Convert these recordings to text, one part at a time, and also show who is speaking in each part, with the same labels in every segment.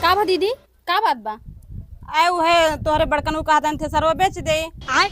Speaker 1: का बा दीदी, का बात बा?
Speaker 2: आए वो है तोहरे बड़कन को कहता थे सरवा बेच दे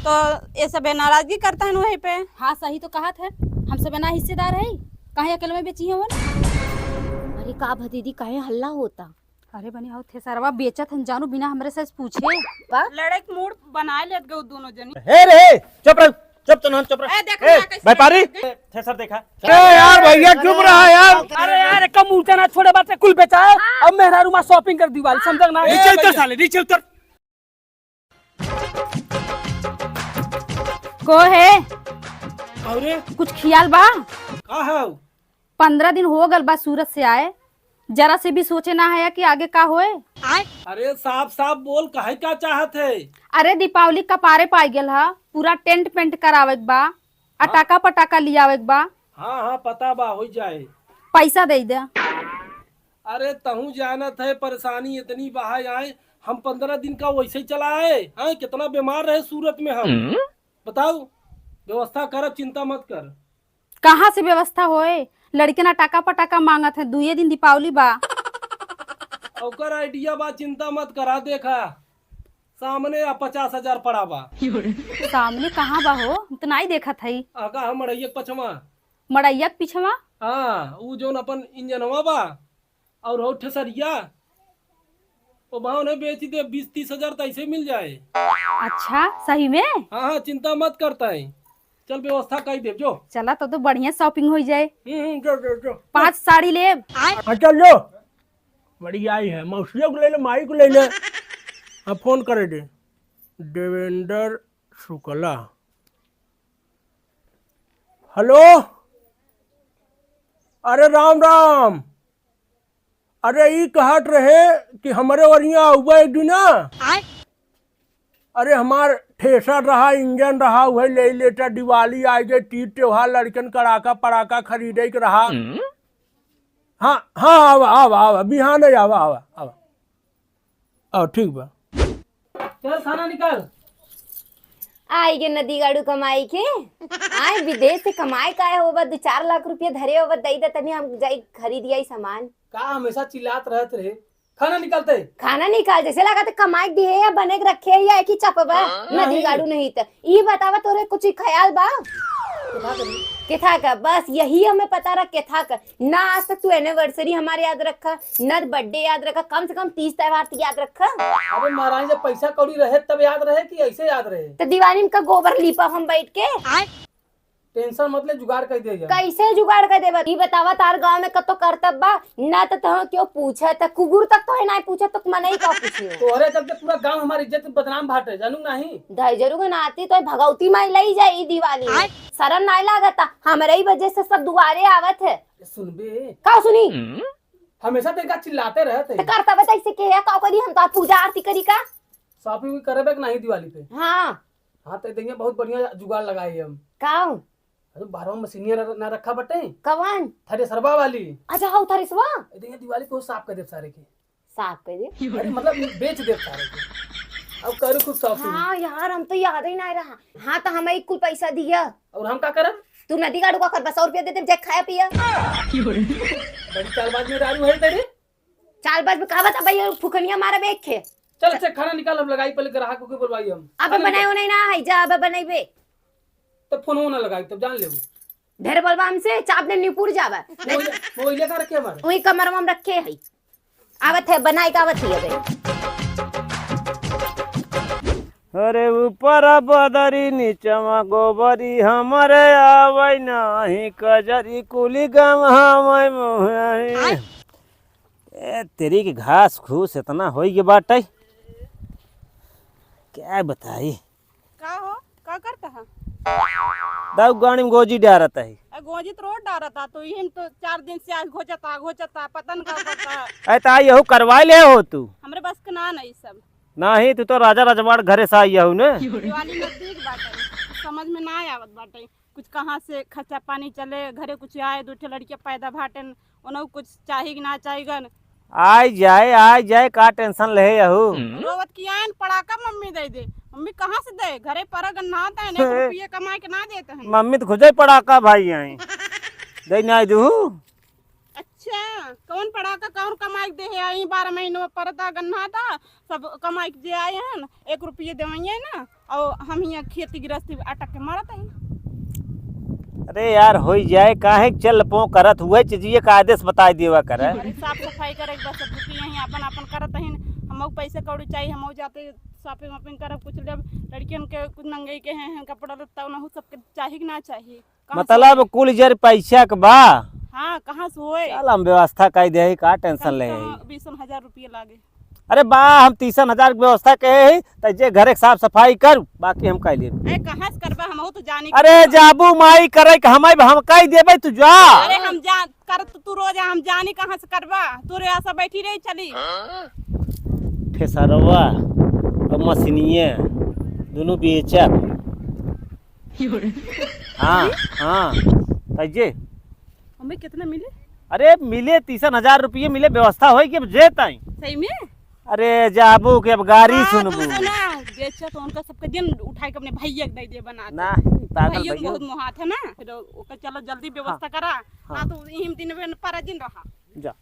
Speaker 2: तो ये सब नाराजगी करता है वहीं पे।
Speaker 1: हाँ सही तो कहा था, हम सब ना हिस्सेदार है, काहे अकेले में बेची है वो? अरे का बा दीदी, काहे हल्ला होता? अरे बनी हो थे सरवा बेचत हन जानू बिना हमरे से पूछे।
Speaker 2: लड़े के मूड बना लेत गए दोनों जनी।
Speaker 3: हे रे चुप रह, चुप तो ना चुप रह।
Speaker 2: देखा
Speaker 3: व्यापारी थ्रेसर देखा? यार भैया चुप रहा यार।
Speaker 4: अरे यार कम उल्टा ना छोड़े बात कुल बेचा है। अब मेहरा रूमा शॉपिंग कर दीवार समझ ना।
Speaker 3: नीचे उतर साले, नीचे उतर।
Speaker 1: को है
Speaker 3: अरे
Speaker 1: कुछ ख्याल बा?
Speaker 3: का है?
Speaker 1: 15 दिन हो गल बा सूरत से आए, जरा से भी सोचे ना है कि आगे का होए।
Speaker 3: अरे साफ साफ बोल, काहे क्या चाहत है?
Speaker 1: अरे दीपावली का पारे पाई गेल हा, पूरा टेंट पेंट करावे बा, अटाका पटाका लियावे बा।
Speaker 3: हाँ हाँ पता बा, हो जाए।
Speaker 1: पैसा दे दे।
Speaker 3: अरे तहू जानत है परेशानी इतनी बहा आए। हम 15 दिन का वैसे ही चला आए। हाँ कितना बीमार रहे सूरत में हम। बताओ, व्यवस्था कर, चिंता मत कर।
Speaker 1: कहाँ से व्यवस्था होए? लड़के ना टाका पटाका मांगत है, 2 दिन दीपावली बा।
Speaker 3: ओकर आइडिया बा, चिंता मत करा। देखा सामने 50,000 पड़ा बा।
Speaker 1: सामने कहाँ बा हो? इतना ही देखा था।
Speaker 3: आका हम मड़ैया पछवा।
Speaker 1: मड़ैया के पीछवा?
Speaker 3: हाँ वो जोन अपन इंजनवा बा और हो ठेसरिया, वो भाव ने बेच दे 20-30 हजार तो ऐसे मिल जाए।
Speaker 1: अच्छा सही में?
Speaker 3: हाँ हाँ चिंता मत करता है। चल व्यवस्था कर दे जो।
Speaker 1: चला तो बढ़िया शॉपिंग हो जाए।
Speaker 3: जो जो जो
Speaker 1: 5 साड़ी ले।
Speaker 3: चल लो, बड़ी आई है। मौसिया को ले ले, माई को ले ले। हाँ फोन करे दे। देवेंद्र शुक्ला। हेलो, अरे राम राम। अरे ये कहत रहे कि हमारे वरिया हुआ एक दिन। अरे हमार ठेसर रहा, इंजन रहा, वही ले लेटा। दिवाली आ गई, तीज त्योहार, लड़कन कड़ाका पड़ाका खरीदे के रहा। हाँ हाँ आवा आवा आवा, बिहान आवा आवा आवा। आओ ठीक बा। चल खाना निकाल।
Speaker 5: आई गे नदी गाड़ू कमाई के आए विदेश से कमाए का है होबा 2-4 लाख रुपया धरे होबा दई दे तनी हम जाई खरीद आई सामान।
Speaker 3: का हमेशा चिल्लात रहते रहे। खाना निकालते
Speaker 5: खाना निकाल जैसे लगा तो कमाई दिए या बने के रखे या एक ही चपबा नदी गाड़ू नहीं तो ई बतावा तोरे कुछ ख्याल बा केथा का? बस यही हमें पता रहा केथा का। ना आज तक तू एनिवर्सरी हमारे याद रखा, न बर्थडे याद रखा, कम से कम 30 त्योहार तो याद रखा।
Speaker 3: अरे महाराज जब पैसा कौड़ी रहे तब याद रहे कि ऐसे याद रहे?
Speaker 5: तो दिवाली में का गोबर लीपा हम बैठ के।
Speaker 3: टेंशन मत ले, जुगाड़ कर देगा।
Speaker 5: कैसे जुगाड़ कर देबा? ई बतावा तार गांव में कतो करतब बा ना तो तह क्यों पूछा त कुगुर तक तो है ना पूछा तो मन ही का पूछे।
Speaker 3: तोहरे चलते पूरा गांव हमारी इज्जत बदनाम भाटे, जानू नहीं?
Speaker 5: दाई जरूर ना आती तो भगवती माई लाई जाई दिवाली में। शरण नहीं लागता, हमारे ही वजह से सब दुआरे आवत है।
Speaker 3: सुनबे
Speaker 5: का सुनी?
Speaker 3: हमेशा देखा चिल्लाते रहते।
Speaker 5: तो करतब ऐसे के है का करी हम तो पूजा आरती करी का।
Speaker 3: शॉपिंग करबे कि नहीं दिवाली पे?
Speaker 5: हां
Speaker 3: हाँ तो देंगे, बहुत बढ़िया जुगाड़ लगाए हम।
Speaker 5: काऊ?
Speaker 3: अरे 12 मशीनिया ना रखा बटे।
Speaker 5: कवन?
Speaker 3: थ्रेसरवा वाली।
Speaker 5: अच्छा हाउ थरिसवा
Speaker 3: देंगे दिवाली को साफ कर दे सारे के।
Speaker 5: साफ कर दे?
Speaker 3: अरे मतलब बेच दे सारे के। अब करो खुद शॉपिंग।
Speaker 5: हां यार हम तो याद ही नहीं रहा। हां तो हमें कुल पैसा दिया
Speaker 3: और हम का करब?
Speaker 5: तू नदी गाड़ू का कर बस 100 रुपया दे दे जे खाया पिया।
Speaker 3: बड़ी चालबाज में रारू है तेरे।
Speaker 5: चाल बाज में कहा बता भैया फुकनिया मारे बेख के।
Speaker 3: चल अच्छा खाना निकाल, हम लगाई पहले ग्राहक को बुलवाई हम।
Speaker 5: अब बनायो नहीं ना है जा अब बनाइबे
Speaker 3: तब फोन ना लगाई तब जान ले।
Speaker 5: ढेर बोलबा हमसे चाप ने निपुर जावा
Speaker 3: मोबाइल का रखे हमारे
Speaker 5: वही कमरवा में रखे है। आवत है बनाई का आवत है बे।
Speaker 6: अरे ऊपर बदरी नीचवा गोबरी हमरे आवै नाही कजरी कुली गम हमय मोहि। ए तेरी के घास घूस इतना होई के बाटे, क्या बताई?
Speaker 2: का हो का करता है?
Speaker 6: दाऊ गाड़ी में गोजी डारता है।
Speaker 2: गोजी तो रोड डारता तो यही तो 4 दिन से आज घोचता पतन का करता।
Speaker 6: अरे ता यहू करवाई ले हो तू?
Speaker 2: हमरे बस के ना नहीं सब
Speaker 6: नहीं, तू तो राजा रजवाड़ घरे से आई हूँ ने।
Speaker 2: दिवाली नजदीक बाटे, समझ में ना आवत बाटे कुछ कहाँ से खर्चा पानी चले। घरे कुछ आए 2 लड़कियां पैदा भाटन, उन्हें कुछ चाहिए कि ना चाहिए।
Speaker 6: आ जाए का टेंशन ले यहू।
Speaker 2: रोवत की आयन पड़ाका मम्मी दे मम्मी कहाँ से दे? घरे परग नहाता है, 1 रुपये कमा के ना देते हैं।
Speaker 6: मम्मी तो खुद ही पड़ाका भाई आई दे ना दू।
Speaker 2: अच्छा अच्छा कौन पढ़ा का कौन कमाई दे है आई 12 महीनों में परता गन्ना था सब कमाई के जे आए हैं 1 रुपये देवाइए ना और हम यहाँ खेती गृहस्थी अटक के मारत है।
Speaker 6: अरे यार हो जाए काहे चल पो करत हुए चीजिए का आदेश बता देवा करे।
Speaker 2: अरे साफ सफाई करे बस सब यहीं अपन अपन करत हैं हम पैसे कौड़ी चाहिए हम जाते शॉपिंग वॉपिंग करब कुछ लेब लड़कियन के कुछ नंगई के हैं कपड़ा लत्ता उन्हें सबके चाहिए कि ना चाहिए
Speaker 6: मतलब कुल जर पैसा के बा।
Speaker 2: हाँ कहाँ से होए
Speaker 6: चल हम व्यवस्था कर दे का टेंशन ले
Speaker 2: 20,000 रुपये लागे।
Speaker 6: अरे बा हम 30,000 की व्यवस्था कहे तो जे घर के साफ सफाई कर बाकी हम कह ले।
Speaker 2: अरे कहाँ से करबा हम तो जानी
Speaker 6: अरे जाबू माई करे हम कह देबे तू जा।
Speaker 2: अरे हम जान कर तू रोज हम जानी कहाँ से करबा तू रे ऐसा बैठी रही चली
Speaker 6: ठेसरवा और मशीनिए दोनों बेचब। हाँ हाँ कैजे
Speaker 2: हमें कितना मिले?
Speaker 6: अरे मिले 30,000 रुपये मिले व्यवस्था हो कि जे ताई
Speaker 2: सही में?
Speaker 6: अरे जाबू के अब गाड़ी सुनबू
Speaker 2: बेचा तो उनका सबके दिन उठाई के अपने भैया दे दे बना
Speaker 6: ना पागल
Speaker 2: भैया
Speaker 6: भैया
Speaker 2: बहुत मोहात है ना फिर ओके चलो जल्दी व्यवस्था करा ना तो इहिम दिन में पर दिन रहा
Speaker 6: जा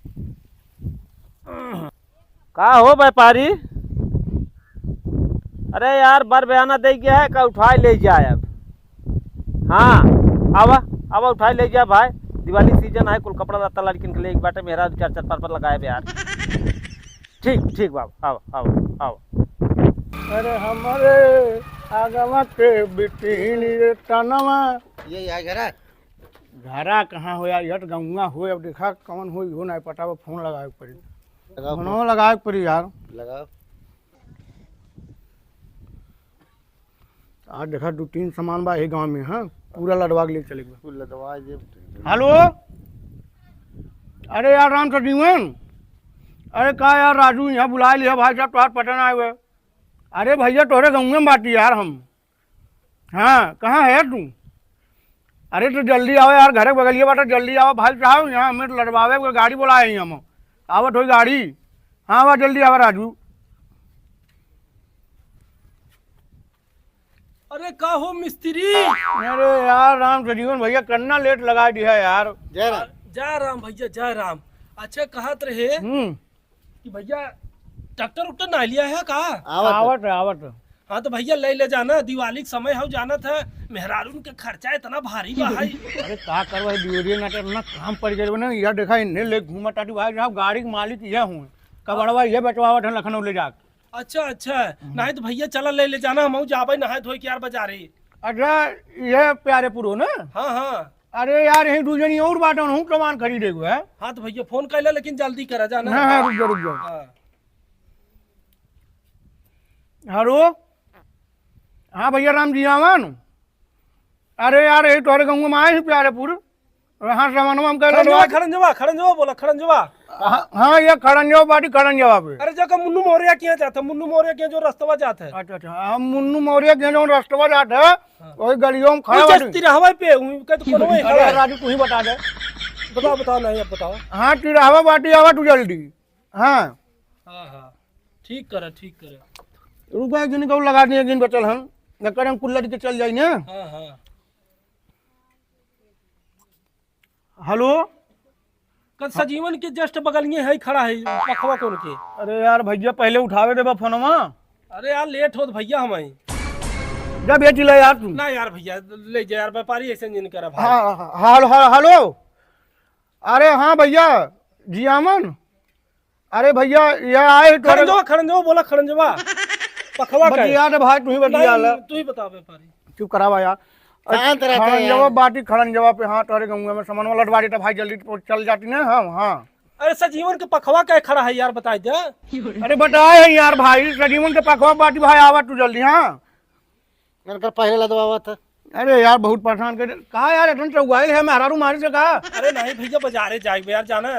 Speaker 6: का हो व्यापारी। अरे यार बर बयाना दे गया है का उठाई ले जाए अब। हाँ आवा आवा उठाई ले जा भाई दिवाली सीजन है कुल कपड़ा लत्ता लड़किन के लिए एक बाटे मेरा 4-4 पर लगाए यार। ठीक ठीक बाबा आओ आओ आओ।
Speaker 3: अरे हमारे आगवा के बिटिन तनवा
Speaker 7: ये आ घरा
Speaker 3: घरा कहाँ हो यार गंगा हो अब देखा कौन हो हो नहीं पता वो फोन लगाए पड़ी फोन लगाए पड़ी यार
Speaker 7: लगाओ।
Speaker 3: आज देखा 2-3 सामान बा गांव में। हाँ पूरा लड़वा के लिए चलेगा
Speaker 7: फूल लदवा जे।
Speaker 3: हेलो अरे यार राम सजीवन अरे का यार राजू यहाँ बुला लिया भाई साहब तुम्हारे पटन आए हुए। अरे भैया तोहरे गाँव में बाटी यार हम। हाँ कहाँ है तू? अरे तो जल्दी आओ यार घर बगलिए बाटा जल्दी आओ भाई साहब यहाँ हमें लड़वावे को गाड़ी बुलाए हैं हम आवत हो गाड़ी। हाँ वाह जल्दी आओ राजू।
Speaker 4: अरे का हो मिस्त्री?
Speaker 3: अरे यार राम सजीवन भैया करना लेट लगा दिया यार।
Speaker 7: जय राम।
Speaker 4: जय राम भैया जय राम। अच्छा कहत रहे कि भैया ट्रैक्टर उक्टर ना लिया है का?
Speaker 3: आवत आवत।
Speaker 4: हाँ तो भैया ले जाना दिवाली के समय हम जाना था मेहरारून के खर्चा इतना भारी बा है।
Speaker 3: अरे का करवा दिवरिया ना अपना काम पड़ गए ना यह देखा इन्हें ले घूमा टाटी भाई साहब गाड़ी के मालिक यह हूँ कबड़वा ये बचवावट है लखनऊ ले जाकर।
Speaker 4: अच्छा अच्छा नहीं तो भैया चला ले जाना हम जाबे नहाए धोए के यार बाजारे।
Speaker 3: अच्छा ये प्यारे पुरो ना?
Speaker 4: हाँ हाँ।
Speaker 3: अरे यार यही दूजनी और बाटन हूँ सामान खरीदे हुए है।
Speaker 4: हाँ तो भैया फोन कर ले लेकिन जल्दी करा जाना।
Speaker 3: हाँ हाँ रुक जाओ रुक जाओ।
Speaker 4: हाँ।
Speaker 3: हेलो हाँ भैया राम जी आवन। अरे यार यही तोहरे गाँव में आए प्यारेपुर हाँ सामान हम
Speaker 4: खड़ंजवा बोला खड़ंजवा।
Speaker 3: हाँ ये खड़ंजवा बाटी खड़ंजवा पे।
Speaker 4: अरे जगह मुन्नू मौर्य किया जाता मुन्नू मौर्य के जो रास्तवा जाता है।
Speaker 3: अच्छा अच्छा हम मुन्नू मौर्य के जो रास्तवा जाता है वही गलियों में खड़ा
Speaker 4: बाटी तिरहवा पे तो कोनो में खड़ा है।
Speaker 3: राजू तू ही बता दे।
Speaker 4: बताओ नहीं अब बताओ।
Speaker 3: हाँ तिरहवा बाटी आवा तू जल्दी। हाँ
Speaker 4: हाँ हाँ ठीक करे
Speaker 3: रुपये गिन को लगा दिए गिन बचल हम नकर हम कुल्लट के चल जाई ना।
Speaker 4: हाँ हाँ।
Speaker 3: हेलो
Speaker 4: कल सजीवन के जस्ट बगल में है खड़ा है पखवा कौन के।
Speaker 3: अरे यार भैया पहले उठावे देबा फोनवा।
Speaker 4: अरे यार लेट हो भैया हमें
Speaker 3: जब ये चिल्ला यार तू
Speaker 4: ना यार भैया ले जा यार व्यापारी ऐसे नहीं करा भाई।
Speaker 3: हाँ हेलो अरे हाँ भैया जी अमन। अरे भैया ये आए
Speaker 4: खड़ंजवा बोला खड़ंजवा पखवा का
Speaker 3: यार भाई तू ही बता
Speaker 4: तू ही बता व्यापारी
Speaker 3: चुप करावा यार। खड़ंजवा बाटी खड़ंजवा पे हाँ तोरे गाँव में सामान वाला बाटी तो भाई जल्दी चल जाती ना। हाँ हाँ
Speaker 4: अरे सजीवन के पखवा क्या खड़ा है यार बता दे।
Speaker 3: अरे बताए यार भाई सजीवन के पखवा बाटी भाई आवा तू जल्दी। हाँ
Speaker 7: मैंने पहले लदवा था।
Speaker 3: अरे यार बहुत परेशान कर कहा यार इतना चौगाइल है मेहरारू मारी से कहा।
Speaker 4: अरे नहीं भैया बाजारे जाए यार जाना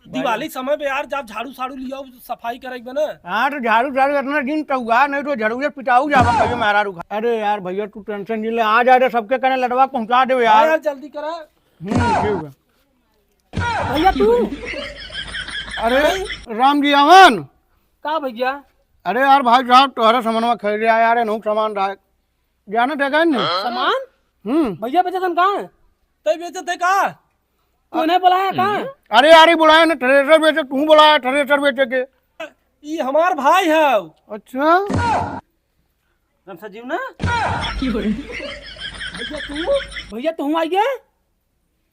Speaker 4: दिवाली समय पे यार जब झाड़ू साड़ू लिया सफाई करेगा ना।
Speaker 3: हाँ तो झाड़ू झाड़ू इतना दिन चौगा नहीं तो झाड़ू पिटाऊ जावा कभी मेहरारू। अरे यार भैया तू टेंशन नहीं ले आ जा सबके कहने लड़वा पहुंचा दे यार
Speaker 4: जल्दी करा।
Speaker 3: ठीक है
Speaker 4: भैया तू।
Speaker 3: अरे राम जी अमन
Speaker 4: का भैया?
Speaker 3: अरे यार भाई साहब तुम्हारा सामान खरीद आया यार नौ सामान रहा जाना देगा नहीं
Speaker 4: सामान भैया बेचतन कहाँ है तय बेचत है का? तूने बुलाया कहाँ?
Speaker 3: अरे यार ही बुलाया ना थ्रेसर बेचे, तू बुलाया थ्रेसर बेचे के।
Speaker 4: ये हमार भाई है।
Speaker 3: अच्छा
Speaker 6: सजीव ना
Speaker 4: भैया तू आई गया?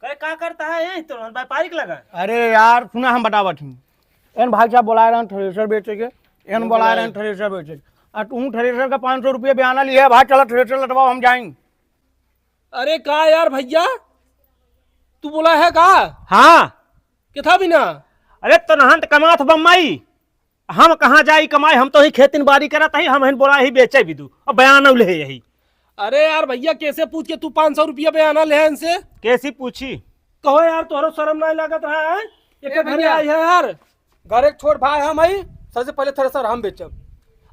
Speaker 6: कहे का करता है यही तो व्यापारिक लगा।
Speaker 3: अरे यार सुना हम बतावत हूँ, एन भाई साहब बुला रहे हैं थ्रेसर बेचे के, एन बुला रहे हैं थ्रेसर बेचे के, और तू थ्रेसर का 500 रुपये बयाना लिया भाई, चलो थ्रेसर लटवाओ हम जाएंगे।
Speaker 4: अरे का यार भैया तू बोला है का?
Speaker 6: हाँ
Speaker 4: किथा बिना?
Speaker 6: अरे तो नहंत कमात बम्माई, हम कहाँ जाई कमाई, हम तो ही खेती बाड़ी करत ही, हम बोला ही बेचे भी दू और बयान ले यही।
Speaker 4: अरे यार भैया कैसे पूछ के तू 500 रुपया बयाना ले इनसे?
Speaker 6: कैसी पूछी?
Speaker 4: कहो यार तोहरा शर्म नहीं लागत रहा है? एक घरे आई है यार,
Speaker 8: घर एक छोट भाई हम आई, सबसे पहले थ्रेसर हम बेचब।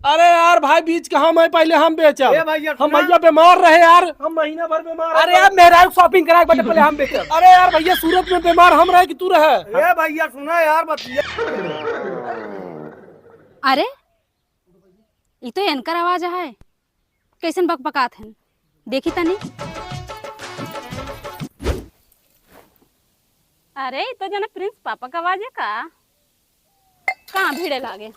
Speaker 4: अरे यार भाई बीच का हम है, पहले हम बेचा।
Speaker 3: भैया
Speaker 4: हम भैया बीमार रहे यार, हम महीना भर बीमार।
Speaker 8: अरे यार मेरा शॉपिंग कराए बटे पहले हम बेचब।
Speaker 4: अरे यार भैया सूरत में बीमार हम रहे कि तू रहे?
Speaker 3: ए भैया सुना यार बतिया।
Speaker 1: अरे ये तो एनकर आवाज है, कैसन बकबकात है, देखी तनी। अरे ये तो जना प्रिंस पापा का आवाज है का, कहाँ भीड़े लागे।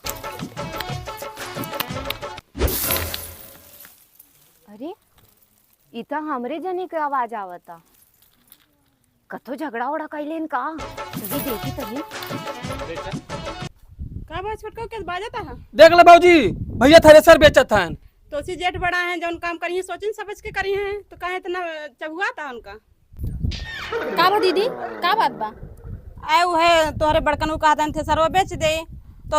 Speaker 5: अरे इता हमरे जने के आवाज आवता, कतो झगड़ा उड़ा कैलेन का, ये देखी तभी।
Speaker 2: का बात छोटका के बाजता है?
Speaker 8: देख ले बाबूजी, भैया थ्रेसर बेचत हन।
Speaker 2: तो उसी जेठ बड़ा है जो काम करी है, सोचन समझ के करी है, तो कहे इतना चबुआ था उनका।
Speaker 1: का बा दीदी, का बात बा?
Speaker 2: आए वो है तोहरे बड़कन को कहता थे सर वो बेच दे, तो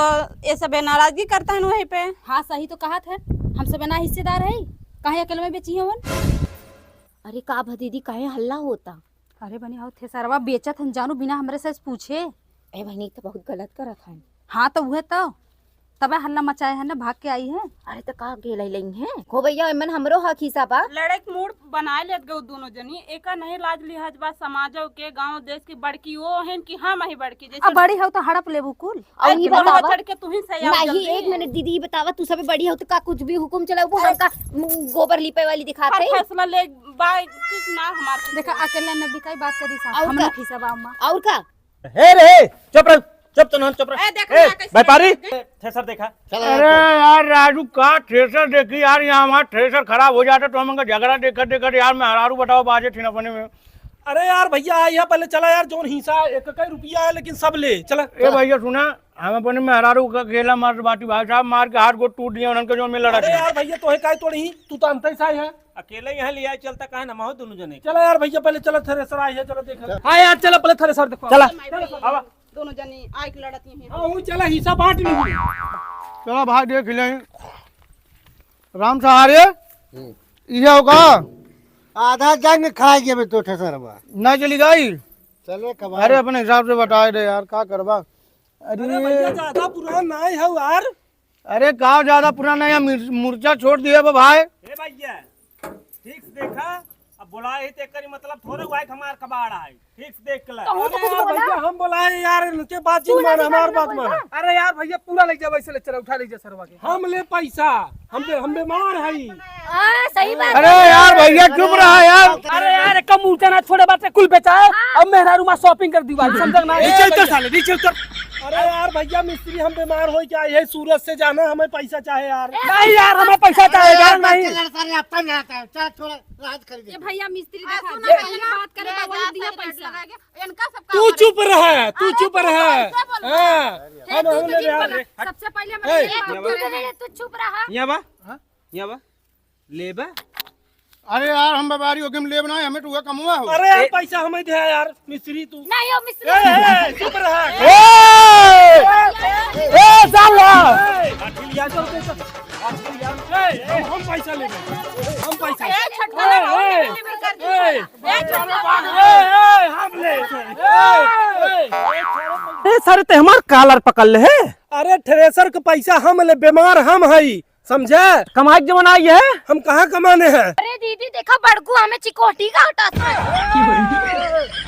Speaker 2: ये सब नाराजगी करता है वहीं पे।
Speaker 1: हाँ सही तो कहा था, हम सब ना हिस्सेदार है, काहे अकेले में बेची हवन।
Speaker 5: अरे का भा दीदी काहे हल्ला होता?
Speaker 1: अरे बनी हो थे सरवा बेचत हन जानू बिना हमरे से पूछे।
Speaker 5: ए बहनी तो बहुत गलत करत हन।
Speaker 1: हाँ तो वह तो तबे हल्ला मचाए है ना, भाग के आई है।
Speaker 5: अरे तो का गेल लई है हो भैया, एमन हमरो हक हिस्सा बा।
Speaker 2: लड़े के मूड बनाए लेत गए दोनों जनी, एक नहीं लाज लिहाज बा समाजो के, गांव देश की बड़की वो है कि हम ही बड़की जैसे।
Speaker 1: अब बड़ी हो तो हड़प लेबू कुल।
Speaker 5: और ये बतावा
Speaker 2: चढ़ के तू ही सही आओ
Speaker 5: नहीं,
Speaker 2: जल्दी।
Speaker 5: एक मिनट दीदी ये बतावा, तू सब बड़ी हो तो का कुछ भी हुकुम चलाऊ, वो हमका गोबर लिपे वाली दिखाते
Speaker 2: हर
Speaker 5: है।
Speaker 2: फैसला ले बाय किस ना हमारे
Speaker 1: देखा अकेले न बिकाई बात करी
Speaker 5: और
Speaker 1: साहब, हम
Speaker 5: का?
Speaker 1: लोग हिस्सा बा अम्मा।
Speaker 5: और का
Speaker 6: हे रे चुप रह, चुप तो ना चुप रह।
Speaker 2: ए, देख ना कैसे
Speaker 6: व्यापारी
Speaker 2: देख।
Speaker 6: थ्रेसर देखा?
Speaker 3: अरे यार राजू का थ्रेसर देखी यार, यहाँ हमारा थ्रेसर खराब हो जाता तो हम झगड़ा देखकर देखकर यार मैं हरारू बताओ बाजे थी अपने में।
Speaker 4: अरे यार भैया यहाँ पहले चला यार, जोन हिस्सा एक रुपया है लेकिन सब ले चला।
Speaker 3: ए भैया सुना, हम अपने में हरारू का खेला मार बाटी भाई साहब मार के हाथ गोड़ टूट दिया उनके जो में लड़ा।
Speaker 4: अरे यार भैया तो है काय तोड़ी, तू तो अंत ही है।
Speaker 6: अकेले यहाँ लिया चलता कहा ना माहो दोनों जने।
Speaker 4: चला यार भैया पहले चला थ्रेसर आई है, चलो देखा।
Speaker 8: हाँ यार चलो पहले थ्रेसर देखो।
Speaker 6: चला
Speaker 2: आवा दोनों जनी आइक लड़ती हैं।
Speaker 4: हाँ वो चला हिस्सा बांट ली।
Speaker 3: चलो भाई देख ले राम सहारे ये होगा
Speaker 7: आधा जंग खा गए तो थ्रेसर बा।
Speaker 3: ना चली गई।
Speaker 7: चलो कब
Speaker 3: अरे अपने हिसाब से बताए दे यार, का करबा।
Speaker 4: अरे भैया ज्यादा पुराना नहीं है यार।
Speaker 3: अरे गाँव ज्यादा पुराना है, मुर्चा छोड़ दिया भाई।
Speaker 6: हे भैया ठीक से देखा, अब बुलाए ही तेरी मतलब थोड़े हुआ है हमार कबाड़ है, ठीक से देख ले।
Speaker 4: अरे यार भैया हम बुलाए यार, इनके बात चीज मान, हमार बात मान।
Speaker 8: अरे यार भैया पूरा ले जा, वैसे ले चला उठा लीजिए सरवा के।
Speaker 4: हम ले पैसा, हम बीमार है।
Speaker 5: सही बात।
Speaker 3: अरे यार भैया चुप रहा यार।
Speaker 8: अरे यार कम मूर्चा ना छोड़े बात से कुल बेचा है, अब मेहरारू मां शॉपिंग कर दी वाली समझ ना।
Speaker 4: नीचे उतर साले, नीचे उतर। अरे यार भैया मिस्त्री हम बीमार हो क्या है, सूरत से जाना, हमें पैसा चाहे यार।
Speaker 8: नहीं यार हमें पैसा चाहिए नहीं।
Speaker 7: चल थोड़ा राहत खरीदे।
Speaker 1: ये भैया मिस्त्री देखा दे, पहले बात करे तो वही दिया पैसा।
Speaker 2: इनका सब
Speaker 4: तू चुप रह, तू चुप रह। हाँ हम ले यार।
Speaker 1: सबसे पहले मैं ये बात करे,
Speaker 5: तू चुप रहा।
Speaker 6: यहाँ बा ले बा।
Speaker 3: अरे यार हम व्यापारी हो, ले बनाए हमें तो कमुआ हो।
Speaker 4: अरे यार पैसा हमें दे यार मिस्त्री तू।
Speaker 5: नहीं हो मिस्त्री।
Speaker 4: चुप रह। हम पैसा ले, हम पैसा हम ले।
Speaker 6: सर ते हमार कालर पकड़ ले है।
Speaker 4: अरे थ्रेसर का पैसा हम ले, बीमार हम हई, समझे?
Speaker 6: कमाई जवन आई है
Speaker 4: हम कहाँ कमाने हैं?
Speaker 5: अरे दीदी देखा बड़कू हमें चिकोटी का हटा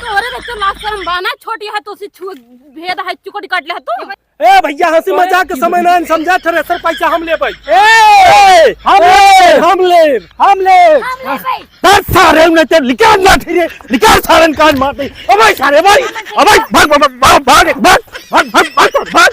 Speaker 2: तोरे बच्चों लाख शर्म बाना छोटी है तो भेद है चुकोटी काट ले तू
Speaker 4: ए भैया हंसी मजाक के समय ना समझा, थ्रेसर पैसा हम ले भाई।
Speaker 6: हम ले दस सारे में ते निकाल ना फिरे निकाल सारन कान मारते। ओ भाई सारे भाई, ओ भाई भाग भाग भाग भाग भाग भाग भाग भाग